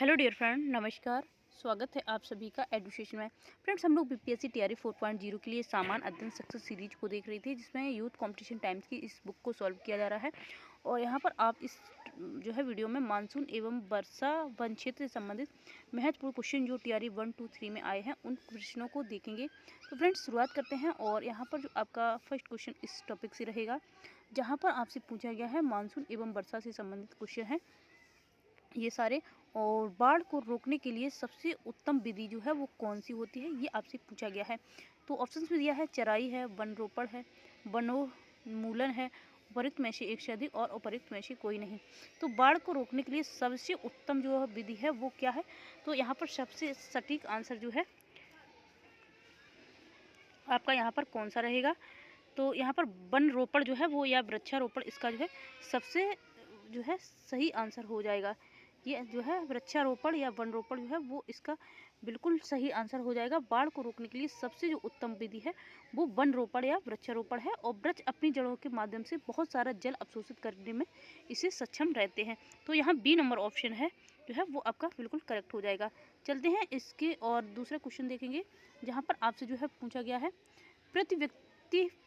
Hello dear friend, नमस्कार। स्वागत है आप सभी का एजुकेशन में। फ्रेंड्स, हम लोग बीपीएससी तैयारी 4.0 के लिए सामान अध्ययन सक्सेस सीरीज को देख रहे थे, जिसमें यूथ कंपटीशन टाइम्स की इस बुक को सॉल्व किया जा रहा है। और यहाँ पर आप इस वीडियो में मानसून एवं वर्षा वन क्षेत्र से संबंधित महत्वपूर्ण क्वेश्चन जो तैयारी 1, 2, 3 में आए हैं, उन प्रश्नों को देखेंगे। तो फ्रेंड्स, शुरुआत करते हैं। और यहाँ पर जो आपका फर्स्ट क्वेश्चन इस टॉपिक से रहेगा, जहाँ पर आपसे पूछा गया है मानसून एवं वर्षा से संबंधित क्वेश्चन है ये सारे। और बाढ़ को रोकने के लिए सबसे उत्तम विधि जो है वो कौन सी होती है, ये आपसे पूछा गया है। तो ऑप्शंस में दिया है चराई है, वन रोपण है, वनोन्मूलन है, उपयुक्त में से एक से अधिक और उपयुक्त में से कोई नहीं। तो बाढ़ को रोकने के लिए सबसे उत्तम जो विधि है वो क्या है? तो यहाँ पर सबसे सटीक आंसर जो है आपका यहाँ पर कौन सा रहेगा? तो यहाँ पर वन रोपण जो है वो या वृक्षारोपण इसका जो है सबसे जो है सही आंसर हो जाएगा। ये जो है वृक्षारोपण या वन रोपण जो है वो इसका बिल्कुल सही आंसर हो जाएगा। बाढ़ को रोकने के लिए सबसे जो उत्तम विधि है वो वन रोपण या वृक्षारोपण है। और वृक्ष अपनी जड़ों के माध्यम से बहुत सारा जल अवशोषित करने में इसे सक्षम रहते हैं। तो यहाँ बी नंबर ऑप्शन है जो है वो आपका बिल्कुल करेक्ट हो जाएगा। चलते हैं इसके और दूसरा क्वेश्चन देखेंगे, जहाँ पर आपसे जो है पूछा गया है प्रति व्यक्ति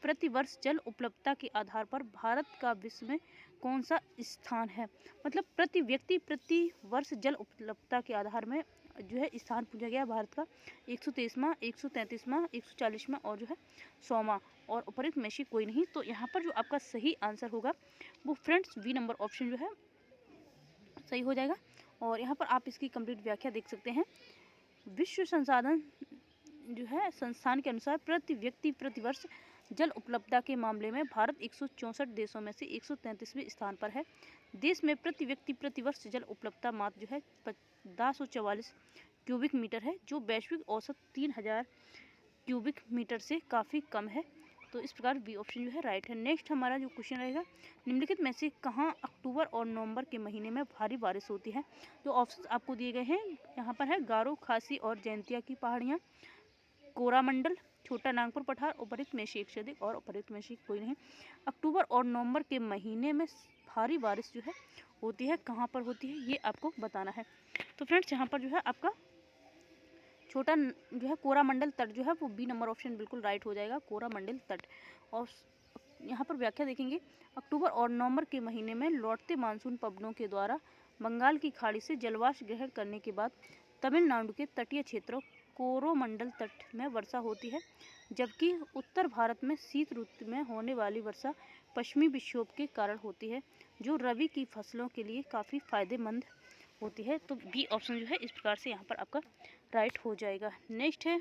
प्रति वर्ष जल उपलब्धता के आधार पर भारत का विश्व में कौन सा स्थान है? मतलब प्रति व्यक्ति प्रति वर्ष जल उपलब्धता के आधार में जो है स्थान पूछा गया भारत का 123वां, 133वां, 140वां और जो है 100वां, और उपयुक्त में से कोई नहीं। तो यहाँ पर जो आपका सही आंसर होगा वो फ्रेंड्स बी नंबर ऑप्शन जो है सही हो जाएगा। और यहाँ पर आप इसकी कंप्लीट व्याख्या देख सकते हैं। विश्व संसाधन जो है संस्थान के अनुसार प्रति व्यक्ति प्रति वर्ष जल उपलब्धता के मामले में भारत 164 देशों में से 133वें स्थान पर है। देश में प्रति व्यक्ति प्रति वर्ष जल उपलब्धता मात्र जो है 1544 क्यूबिक मीटर है, जो वैश्विक औसत 3000 क्यूबिक मीटर से काफ़ी कम है। तो इस प्रकार बी ऑप्शन जो है राइट है। नेक्स्ट हमारा जो क्वेश्चन रहेगा, निम्नलिखित में से कहाँ अक्टूबर और नवंबर के महीने में भारी बारिश होती है? जो ऑप्शन आपको दिए गए हैं यहाँ पर है गारो, खासी और जैंतिया की पहाड़ियाँ, कोरामंडल, छोटा नागपुर पठार, उपयुक्त में से एक से अधिक और उपयुक्त में से कोई नहीं। अक्टूबर और नवंबर के महीने में भारी बारिश जो है होती है, कहाँ पर होती है ये आपको बताना है। तो फ्रेंड्स, यहाँ पर जो है आपका छोटा जो है कोरामंडल तट जो है वो बी नंबर ऑप्शन बिल्कुल राइट हो जाएगा, कोरामंडल तट। और यहाँ पर व्याख्या देखेंगे, अक्टूबर और नवंबर के महीने में लौटते मानसून पवनों के द्वारा बंगाल की खाड़ी से जलवाष्प ग्रहण करने के बाद तमिलनाडु के तटीय क्षेत्रों कोरोमंडल तट में वर्षा होती है, जबकि उत्तर भारत में शीत ऋतु में होने वाली वर्षा पश्चिमी विक्षोभ के कारण होती है, जो रबी की फसलों के लिए काफ़ी फायदेमंद होती है। तो बी ऑप्शन जो है इस प्रकार से यहाँ पर आपका राइट हो जाएगा। नेक्स्ट है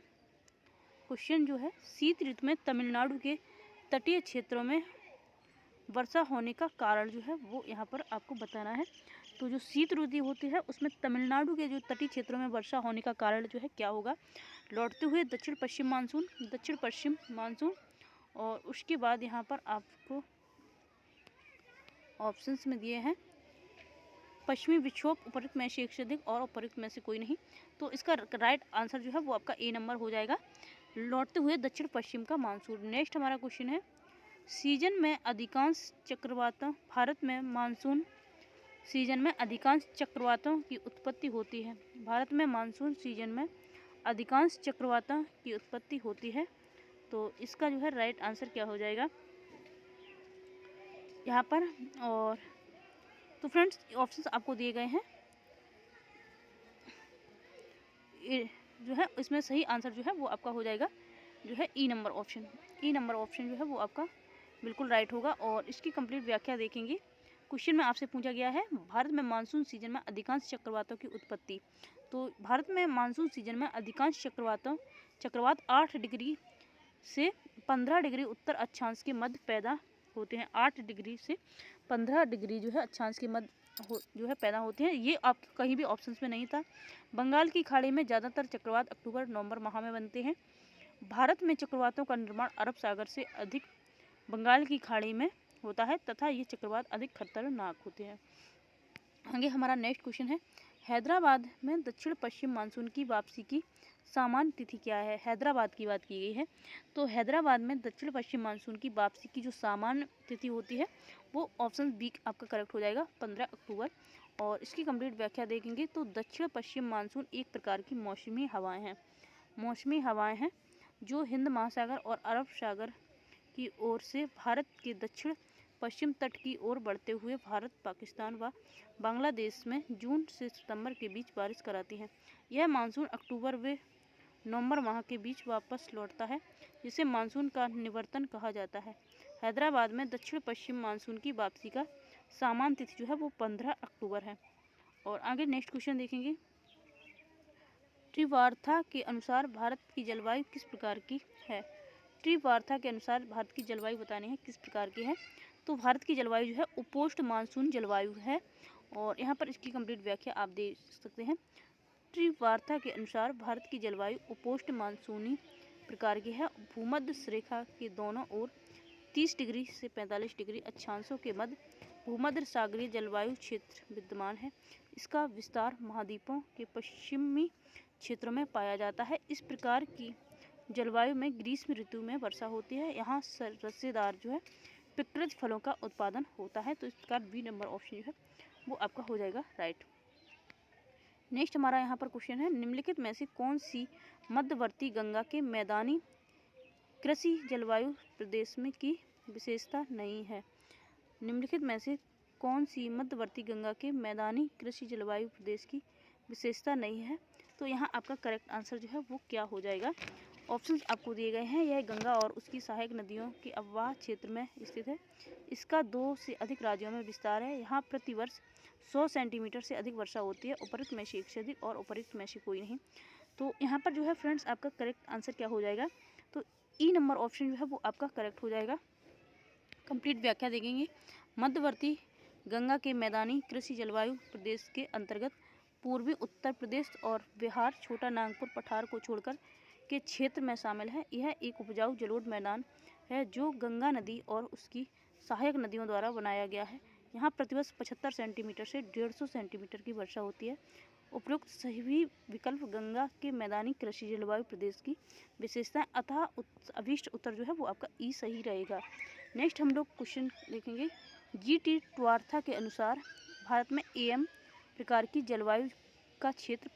क्वेश्चन जो है, शीत ऋतु में तमिलनाडु के तटीय क्षेत्रों में वर्षा होने का कारण जो है वो यहाँ पर आपको बताना है। तो जो शीत ऋतु होती है उसमें तमिलनाडु के जो तटीय क्षेत्रों में वर्षा होने का कारण जो है क्या होगा? लौटते हुए दक्षिण पश्चिम मानसून। और उसके बाद यहाँ पर आपको ऑप्शंस में दिए हैं पश्चिमी विक्षोभ, उपयुक्त में से एक से अधिक और उपयुक्त में से कोई नहीं। तो इसका राइट आंसर जो है वो आपका ए नंबर हो जाएगा, लौटते हुए दक्षिण पश्चिम का मानसून। नेक्स्ट हमारा क्वेश्चन है, सीजन में अधिकांश चक्रवातों भारत में मानसून सीजन में अधिकांश चक्रवातों की उत्पत्ति होती है। भारत में मानसून सीजन में अधिकांश चक्रवातों की उत्पत्ति होती है। तो इसका जो है राइट आंसर क्या हो जाएगा यहाँ पर? और तो फ्रेंड्स, ऑप्शंस आपको दिए गए हैं, जो है इसमें सही आंसर जो है वो आपका हो जाएगा जो है ई नंबर ऑप्शन। ई नंबर ऑप्शन जो है वो आपका बिल्कुल राइट होगा। और इसकी कंप्लीट व्याख्या देखेंगे। क्वेश्चन में आपसे पूछा गया है, भारत में मानसून सीजन में अधिकांश चक्रवातों की उत्पत्ति। तो भारत में मानसून सीजन में अधिकांश चक्रवात 8 डिग्री से 15 डिग्री उत्तर अक्षांश के मध्य पैदा होते हैं। 8 डिग्री से 15 डिग्री जो है अक्षांश के मध्य जो है पैदा होते हैं। ये आप कहीं भी ऑप्शंस में नहीं था। बंगाल की खाड़ी में ज़्यादातर चक्रवात अक्टूबर नवंबर माह में बनते हैं। भारत में चक्रवातों का निर्माण अरब सागर से अधिक बंगाल की खाड़ी में होता है तथा ये चक्रवात अधिक खतरनाक होते हैं। आगे हमारा नेक्स्ट क्वेश्चन है, हैदराबाद में दक्षिण पश्चिम मानसून की वापसी की सामान्य तिथि क्या है? हैदराबाद की बात की गई है। तो हैदराबाद में दक्षिण पश्चिम मानसून की वापसी की जो सामान्य तिथि होती है वो ऑप्शन बी आपका करेक्ट हो जाएगा, 15 अक्टूबर। और इसकी कंप्लीट व्याख्या देखेंगे तो दक्षिण पश्चिम मानसून एक प्रकार की मौसमी हवाएं हैं। मौसमी हवाएं हैं जो हिंद महासागर और अरब सागर की ओर से भारत के दक्षिण पश्चिम तट की ओर बढ़ते हुए भारत, पाकिस्तान व बांग्लादेश में जून से सितंबर के बीच बारिश कराती हैं। यह मानसून अक्टूबर व नवंबर माह के बीच वापस लौटता है, जिसे मानसून का निवर्तन कहा जाता है। हैदराबाद में दक्षिण पश्चिम मानसून की वापसी का सामान्य तिथि जो है वो 15 अक्टूबर है। और आगे नेक्स्ट क्वेश्चन देखेंगे। त्रिवार्ता के अनुसार भारत की जलवायु किस प्रकार की है? त्रिवार्ता के अनुसार भारत की जलवायु बतानी है किस प्रकार की है। तो भारत की जलवायु जो है उपोष्ण मानसून जलवायु है। और यहाँ पर इसकी कंप्लीट व्याख्या आप दे सकते हैं। त्रिवार्ता के अनुसार भारत की जलवायु उपोष्ण मानसूनी प्रकार की है। भूमध्य रेखा के दोनों ओर 30 डिग्री से 45 डिग्री अक्षांशों के मध्य भूमध्य सागरीय जलवायु क्षेत्र विद्यमान है। इसका विस्तार महाद्वीपों के पश्चिमी क्षेत्रों में पाया जाता है। इस प्रकार की जलवायु में ग्रीष्म ऋतु में वर्षा होती है। यहाँ रसेदार जो है पिकृज फलों का उत्पादन होता है। तो इस प्रकार बी नंबर ऑप्शन जो है वो आपका हो जाएगा राइट। नेक्स्ट हमारा यहाँ पर क्वेश्चन है, निम्नलिखित में से कौन सी मध्यवर्ती गंगा के मैदानी कृषि जलवायु प्रदेश में की विशेषता नहीं है? निम्नलिखित में से कौन सी मध्यवर्ती गंगा के मैदानी कृषि जलवायु प्रदेश की विशेषता नहीं है? तो यहाँ आपका करेक्ट आंसर जो है वो क्या हो जाएगा? ऑप्शंस आपको दिए गए हैं। यह गंगा और उसकी सहायक नदियों के अववाह क्षेत्र में स्थित है। इसका 2 से अधिक राज्यों में विस्तार है। यहाँ प्रतिवर्ष 100 सेंटीमीटर से अधिक वर्षा होती है। उपरोक्त में से एक से अधिक और उपरोक्त में से कोई नहीं। तो यहाँ पर जो है फ्रेंड्स आपका करेक्ट आंसर क्या हो जाएगा? तो ई नंबर ऑप्शन जो है वो आपका करेक्ट हो जाएगा। कंप्लीट व्याख्या देखेंगे। मध्यवर्ती गंगा के मैदानी कृषि जलवायु प्रदेश के अंतर्गत पूर्वी उत्तर प्रदेश और बिहार, छोटा नागपुर पठार को छोड़कर के क्षेत्र में शामिल है। यह एक उपजाऊ जलोढ़ मैदान है जो गंगा नदी और उसकी सहायक नदियों द्वारा बनाया गया है। यहाँ प्रतिवर्ष 75 सेंटीमीटर से 150 सेंटीमीटर की वर्षा होती है। उपरोक्त सभी विकल्प गंगा के मैदानी कृषि जलवायु प्रदेश की विशेषताएं अतः अभीष्ट उत्तर जो है वो आपका ई सही रहेगा। नेक्स्ट हम लोग क्वेश्चन देखेंगे। GT त्रिवार्ता के अनुसार भारत में AM प्रकार की जलवायु का क्षेत्र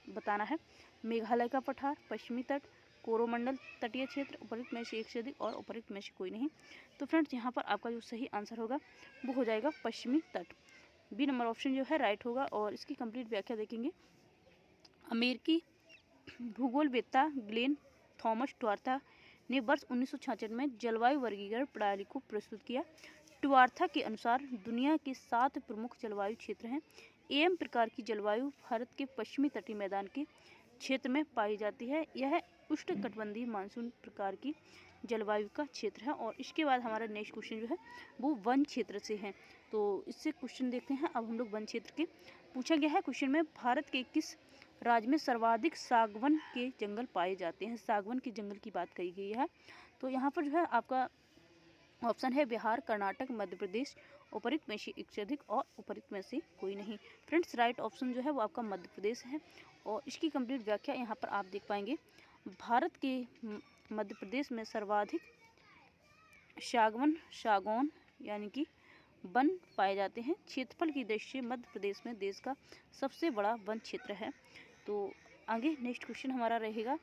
बताना है। मेघालय का पठार, पश्चिमी तट, कोरोमंडल तटीय क्षेत्र, उपरोक्त में से एक से अधिक और उपरोक्त में से कोई नहीं। तो फ्रेंड्स यहाँ पर आपका जो सही आंसर होगा वो हो जाएगा पश्चिमी तट। बी नंबर ऑप्शन जो है राइट होगा। और इसकी कंप्लीट व्याख्या देखेंगे। अमेरिकी भूगोलवेत्ता ग्लेन थॉमस ट्वार्था ने वर्ष 1966 में जलवायु वर्गीकरण प्रणाली को प्रस्तुत किया। ट्वार्था के अनुसार दुनिया के 7 प्रमुख जलवायु क्षेत्र हैं। AM प्रकार की जलवायु भारत के पश्चिमी तटीय मैदान के क्षेत्र में पाई जाती है। यह उष्णकटिबंधीय मानसून प्रकार की जलवायु का क्षेत्र है। और इसके बाद हमारा नेक्स्ट क्वेश्चन जो है वो वन क्षेत्र से है। तो इससे क्वेश्चन देखते हैं। अब हम लोग वन क्षेत्र के पूछा गया है क्वेश्चन में, भारत के किस राज्य में सर्वाधिक सागवन के जंगल पाए जाते हैं? सागवन के जंगल की बात कही गई है। तो यहाँ पर जो है आपका ऑप्शन है बिहार, कर्नाटक, मध्य प्रदेश, उपरोक्त में से एक से अधिक और उपरोक्त में से कोई नहीं। फ्रेंड्स राइट ऑप्शन जो है वो आपका मध्य प्रदेश है। और इसकी कंप्लीट व्याख्या यहाँ पर आप देख पाएंगे। भारत के मध्य प्रदेश में सर्वाधिक सागौन यानी कि वन पाए जाते हैं। क्षेत्रफल की दृष्टि से मध्य प्रदेश में देश का सबसे बड़ा वन क्षेत्र है। तो आगे नेक्स्ट क्वेश्चन हमारा रहेगा।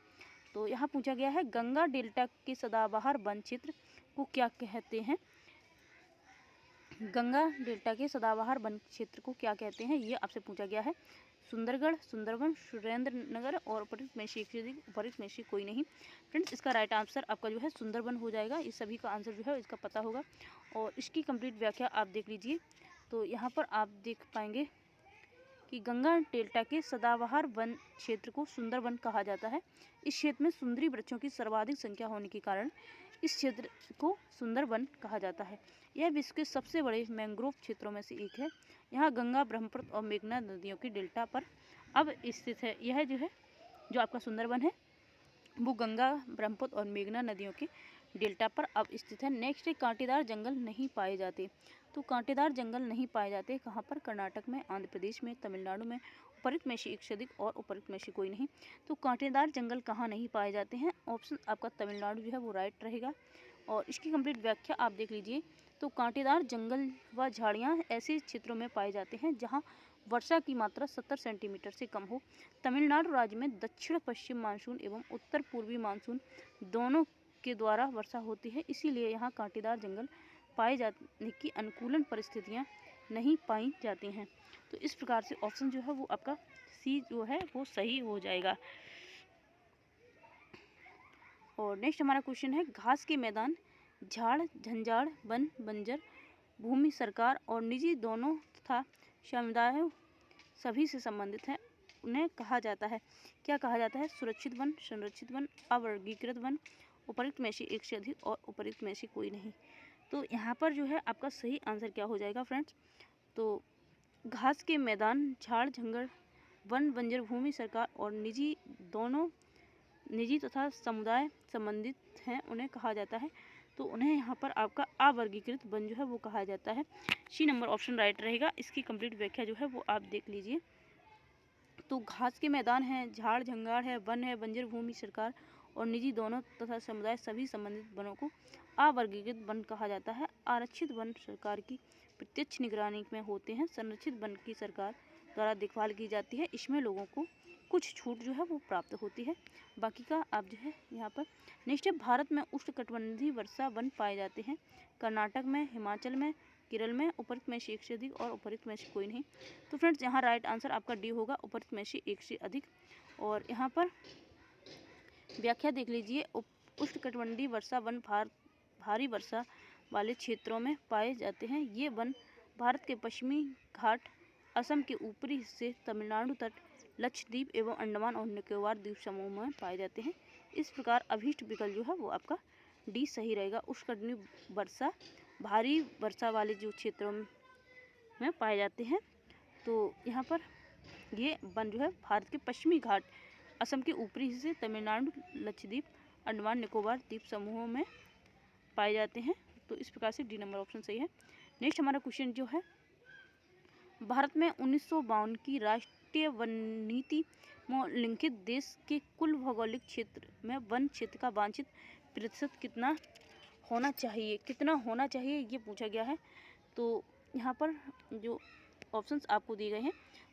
तो यहाँ पूछा गया है, गंगा डेल्टा के सदाबहार वन क्षेत्र को क्या कहते हैं? गंगा डेल्टा के सदाबहार वन क्षेत्र को क्या कहते हैं, ये आपसे पूछा गया है। सुंदरगढ़, सुंदरवन, सुरेंद्र नगर और उपरोक्त में से एक से अधिक, उपरोक्त में से कोई नहीं। फ्रेंड्स इसका राइट आंसर आपका जो है सुंदरवन हो जाएगा। इस सभी का आंसर जो है इसका पता होगा। और इसकी कंप्लीट व्याख्या आप देख लीजिए। तो यहाँ पर आप देख पाएंगे कि गंगा डेल्टा के सदाबहार वन क्षेत्र को सुंदरवन कहा जाता है। इस क्षेत्र में सुंदरी वृक्षों की सर्वाधिक संख्या होने के कारण इस क्षेत्र को सुंदरवन कहा जाता है। यह विश्व के सबसे बड़े मैंग्रोव क्षेत्रों में से एक है। यहाँ गंगा, ब्रह्मपुत्र और मेघना नदियों की डेल्टा पर अब स्थित है। यह जो है जो आपका सुंदरवन है वो गंगा, ब्रह्मपुत्र और मेघना नदियों के डेल्टा पर अब स्थित है। नेक्स्ट है, कांटेदार जंगल नहीं पाए जाते। तो कांटेदार जंगल नहीं पाए जाते कहाँ पर? कर्नाटक में, आंध्र प्रदेश में, तमिलनाडु में, उपरोक्त में से एक से अधिक और उपरोक्त में से कोई नहीं। तो कांटेदार जंगल कहाँ नहीं पाए जाते हैं? ऑप्शन आपका तमिलनाडु जो है वो राइट रहेगा। और इसकी कंप्लीट व्याख्या आप देख लीजिए। तो कांटेदार जंगल व झाड़ियाँ ऐसे क्षेत्रों में पाए जाते हैं जहाँ वर्षा की मात्रा 70 सेंटीमीटर से कम हो। तमिलनाडु राज्य में दक्षिण पश्चिम मानसून एवं उत्तर पूर्वी मानसून दोनों के द्वारा वर्षा होती है, इसीलिए यहाँ कांटेदार जंगल पाए जाने की अनुकूलन परिस्थितियाँ नहीं पाई जाती हैं। तो इस प्रकार से ऑप्शन जो है वो आपका सी जो है वो सही हो जाएगा। और नेक्स्ट हमारा क्वेश्चन है, घास के मैदान झाड़ झंझाड़ वन बंजर भूमि सरकार और निजी दोनों तथा समुदायों सभी से संबंधित है, उन्हें कहा जाता है, क्या कहा जाता है? सुरक्षित वन, संरक्षित वन, अवर्गीकृत वन, उपरोक्त में से एक से अधिक और उपरोक्त में से कोई नहीं। तो यहाँ पर जो है आपका सही आंसर क्या हो जाएगा फ्रेंड्स? तो घास के मैदान झाड़ झंगड़ वन बंजर भूमि सरकार और निजी दोनों निजी तथा समुदाय संबंधित हैं, उन्हें कहा जाता है। तो उन्हें यहाँ पर आपका अवर्गीकृत वन जो है वो कहा जाता है। सी नंबर ऑप्शन राइट रहेगा। इसकी कंप्लीट व्याख्या जो है वो आप देख लीजिए। तो घास के मैदान हैं, झाड़ झंगाड़ है, वन है, बंजर भूमि सरकार और निजी दोनों तथा समुदाय सभी संबंधित वनों को अवर्गीकृत वन कहा जाता है। आरक्षित वन सरकार की प्रत्यक्ष निगरानी में होते हैं। संरक्षित वन की सरकार द्वारा देखभाल की जाती है। इसमें लोगों को कुछ छूट जो है वो प्राप्त होती है, बाकी का आप जो है यहाँ पर। नेक्स्ट है, भारत में उष्णकटिबंधीय वर्षा वन पाए जाते हैं। कर्नाटक में, हिमाचल में, केरल में, उपरोक्त में से एक से अधिक और उपरोक्त में से कोई नहीं। तो फ्रेंड्स यहाँ राइट आंसर आपका डी होगा, उपरोक्त में से एक से अधिक। और यहाँ पर व्याख्या देख लीजिए। उष्णकटिबंधीय वर्षा वन भारी वर्षा वाले क्षेत्रों में पाए जाते हैं। ये वन भारत के पश्चिमी घाट, असम के ऊपरी हिस्से, तमिलनाडु तट, लक्षद्वीप एवं अंडमान और निकोबार द्वीप समूह में पाए जाते हैं। इस प्रकार अभीष्ट विकल्प जो है वो आपका डी सही रहेगा। उष्णकटिबंधीय वर्षा भारी वर्षा वाले जो क्षेत्रों में पाए जाते हैं। तो यहाँ पर ये वन जो है भारत के पश्चिमी घाट, असम के ऊपरी हिस्से, तमिलनाडु, लक्षद्वीप, अंडमान निकोबार द्वीप समूहों में पाए जाते हैं। तो इस प्रकार से डी नंबर ऑप्शन सही है। नेक्स्ट हमारा क्वेश्चन जो है, भारत में 1952 की राष्ट्रीय वन नीति में उल्लिखित देश के कुल भौगोलिक क्षेत्र में वन क्षेत्र का वांछित प्रतिशत कितना होना चाहिए ये पूछा गया है। तो यहाँ पर जो ऑप्शंस आपको दिए गए हैं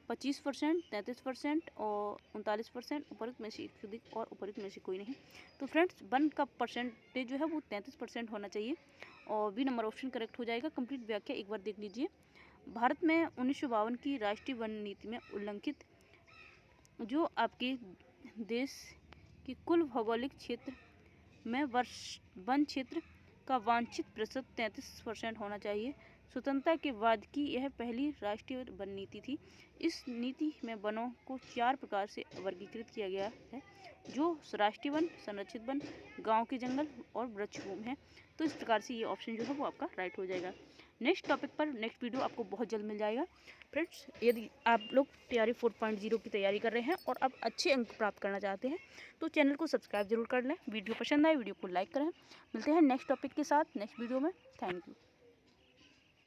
25%, 33% और 39%, उपरोक्त में से एक से अधिक और उपरोक्त में से कोई नहीं। तो फ्रेंड्स वन का परसेंटेज जो है वो 33% होना चाहिए और बी नंबर ऑप्शन करेक्ट हो जाएगा। कंप्लीट व्याख्या एक बार देख लीजिए। भारत में 1952 की राष्ट्रीय वन नीति में उल्लिखित जो आपके देश के कुल भौगोलिक क्षेत्र में वन क्षेत्र का वांछित प्रतिशत 33% होना चाहिए। स्वतंत्रता के बाद की यह पहली राष्ट्रीय वन नीति थी। इस नीति में वनों को 4 प्रकार से वर्गीकृत किया गया है, जो राष्ट्रीय वन, संरक्षित वन, गांव के जंगल और वृक्ष भूमि है। तो इस प्रकार से ये ऑप्शन जो है वो आपका राइट हो जाएगा। नेक्स्ट टॉपिक पर नेक्स्ट वीडियो आपको बहुत जल्द मिल जाएगा। फ्रेंड्स यदि आप लोग तैयारी 4.0 की तैयारी कर रहे हैं और आप अच्छे अंक प्राप्त करना चाहते हैं तो चैनल को सब्सक्राइब जरूर कर लें। वीडियो पसंद आए वीडियो को लाइक करें। मिलते हैं नेक्स्ट टॉपिक के साथ नेक्स्ट वीडियो में। Thank you.